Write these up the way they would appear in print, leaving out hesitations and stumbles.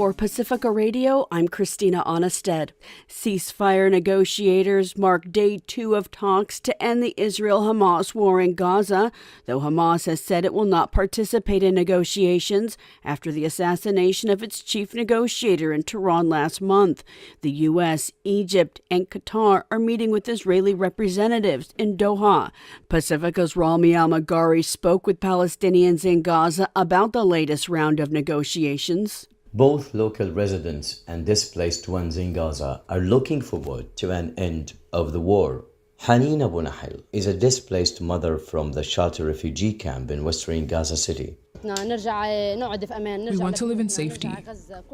For Pacifica Radio, I'm Christina Onnested. Ceasefire negotiators mark day 2 of talks to end the Israel-Hamas war in Gaza, though Hamas has said it will not participate in negotiations after the assassination of its chief negotiator in Tehran last month. The U.S., Egypt, and Qatar are meeting with Israeli representatives in Doha. Pacifica's Rami Al-Magari spoke with Palestinians in Gaza about the latest round of negotiations. Both local residents and displaced ones in Gaza are looking forward to an end of the war. Haneen Abu Nahil is a displaced mother from the shelter refugee camp in western Gaza City. We want to live in safety.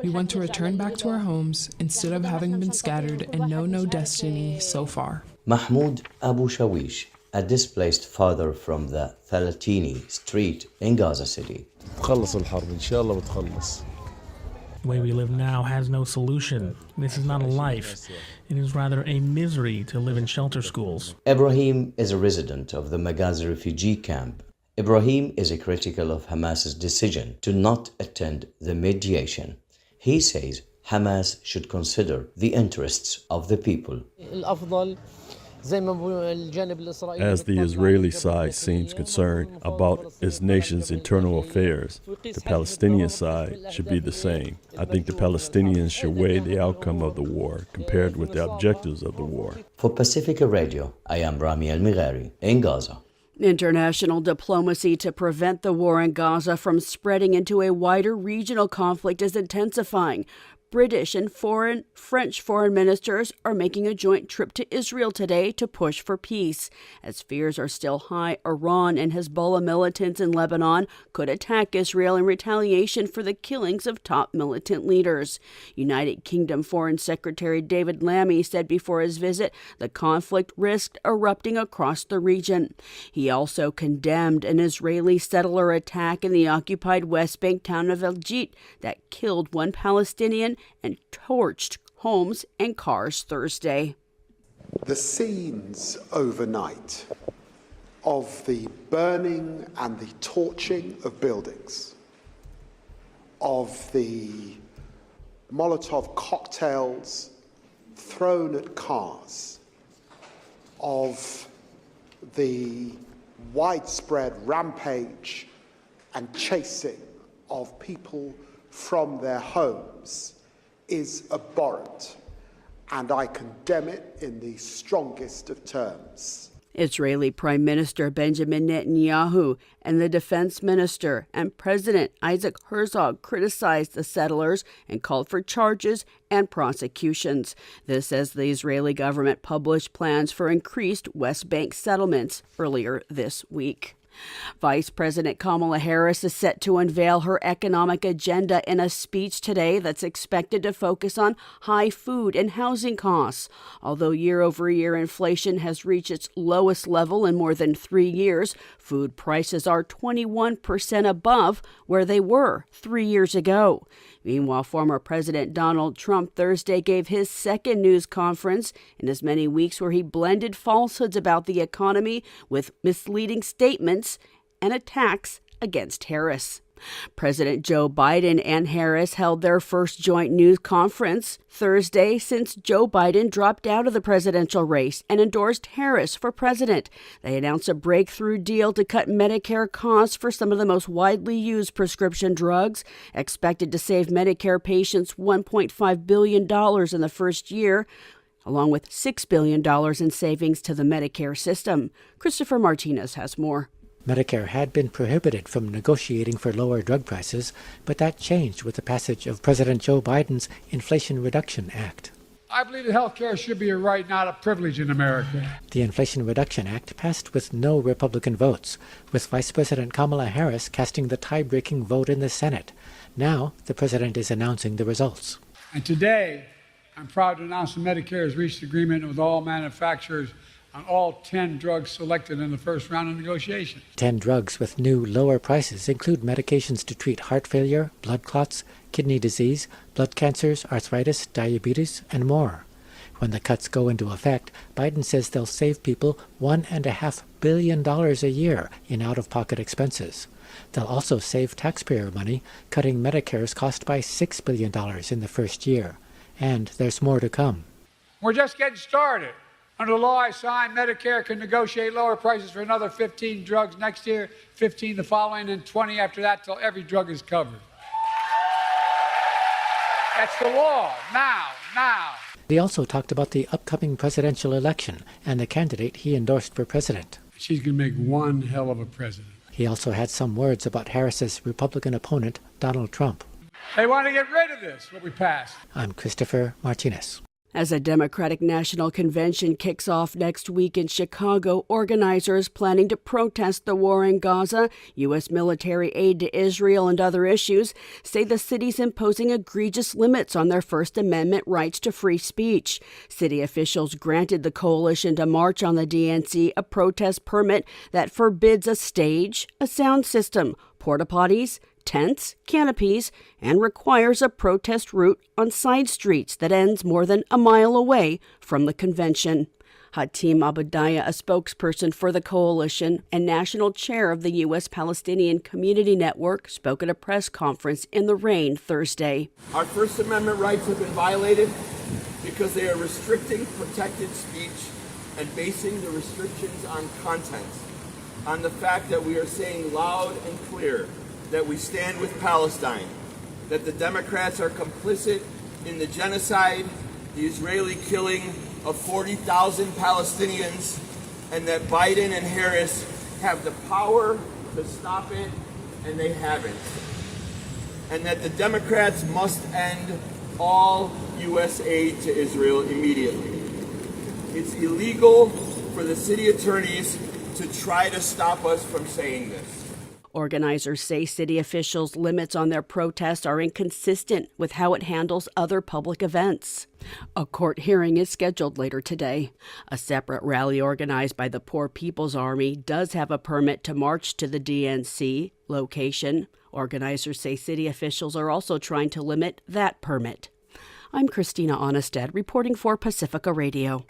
We want to return back to our homes instead of having been scattered and know no destiny so far. Mahmoud Abu Shawish, a displaced father from the Thalatini street in Gaza City. The way we live now has no solution. This is not a life. It is rather a misery to live in shelter schools. Ibrahim is a resident of the Maghazi refugee camp. Ibrahim is critical of Hamas's decision to not attend the mediation. He says Hamas should consider the interests of the people. As the Israeli side seems concerned about its nation's internal affairs, the Palestinian side should be the same. I think the Palestinians should weigh the outcome of the war compared with the objectives of the war. For Pacifica Radio, I am Rami Al-Magari in Gaza. International diplomacy to prevent the war in Gaza from spreading into a wider regional conflict is intensifying. British and French foreign ministers are making a joint trip to Israel today to push for peace. As fears are still high, Iran and Hezbollah militants in Lebanon could attack Israel in retaliation for the killings of top militant leaders. United Kingdom Foreign Secretary David Lammy said before his visit the conflict risked erupting across the region. He also condemned an Israeli settler attack in the occupied West Bank town of El Jit that killed one Palestinian and torched homes and cars Thursday. The scenes overnight of the burning and the torching of buildings, of the Molotov cocktails thrown at cars, of the widespread rampage and chasing of people from their homes is abhorrent, and I condemn it in the strongest of terms. Israeli Prime Minister Benjamin Netanyahu and the Defense Minister and President Isaac Herzog criticized the settlers and called for charges and prosecutions. This as the Israeli government published plans for increased West Bank settlements earlier this week. Vice President Kamala Harris is set to unveil her economic agenda in a speech today that's expected to focus on high food and housing costs. Although year-over-year inflation has reached its lowest level in more than 3 years, food prices are 21% above where they were 3 years ago. Meanwhile, former President Donald Trump Thursday gave his second news conference in as many weeks where he blended falsehoods about the economy with misleading statements and attacks against Harris. President Joe Biden and Harris held their first joint news conference Thursday since Joe Biden dropped out of the presidential race and endorsed Harris for president. They announced a breakthrough deal to cut Medicare costs for some of the most widely used prescription drugs, expected to save Medicare patients $1.5 billion in the first year, along with $6 billion in savings to the Medicare system. Christopher Martinez has more. Medicare had been prohibited from negotiating for lower drug prices, but that changed with the passage of President Joe Biden's Inflation Reduction Act. I believe that health care should be a right, not a privilege in America. The Inflation Reduction Act passed with no Republican votes, with Vice President Kamala Harris casting the tie-breaking vote in the Senate. Now, the president is announcing the results. And today, I'm proud to announce that Medicare has reached agreement with all manufacturers on all 10 drugs selected in the first round of negotiations. 10 drugs with new, lower prices include medications to treat heart failure, blood clots, kidney disease, blood cancers, arthritis, diabetes, and more. When the cuts go into effect, Biden says they'll save people $1.5 billion a year in out-of-pocket expenses. They'll also save taxpayer money, cutting Medicare's cost by $6 billion in the first year. And there's more to come. We're just getting started. Under the law I signed, Medicare can negotiate lower prices for another 15 drugs next year, 15 the following, and 20 after that till every drug is covered. That's the law. Now. He also talked about the upcoming presidential election and the candidate he endorsed for president. She's going to make one hell of a president. He also had some words about Harris's Republican opponent, Donald Trump. They want to get rid of this, what we passed. I'm Christopher Martinez. As a Democratic National Convention kicks off next week in Chicago, organizers planning to protest the war in Gaza, U.S. military aid to Israel, and other issues say the city's imposing egregious limits on their First Amendment rights to free speech. City officials granted the coalition to march on the DNC a protest permit that forbids a stage, a sound system, porta potties, tents, canopies, and requires a protest route on side streets that ends more than a mile away from the convention. Hatim Abudaya, a spokesperson for the coalition and national chair of the U.S. Palestinian Community Network, spoke at a press conference in the rain Thursday. Our First Amendment rights have been violated because they are restricting protected speech and basing the restrictions on content, on the fact that we are saying loud and clear that we stand with Palestine, that the Democrats are complicit in the genocide, the Israeli killing of 40,000 Palestinians, and that Biden and Harris have the power to stop it, and they haven't. And that the Democrats must end all U.S. aid to Israel immediately. It's illegal for the city attorneys to try to stop us from saying this. Organizers say city officials' limits on their protests are inconsistent with how it handles other public events. A court hearing is scheduled later today. A separate rally organized by the Poor People's Army does have a permit to march to the DNC location. Organizers say city officials are also trying to limit that permit. I'm Christina Onestad, reporting for Pacifica Radio.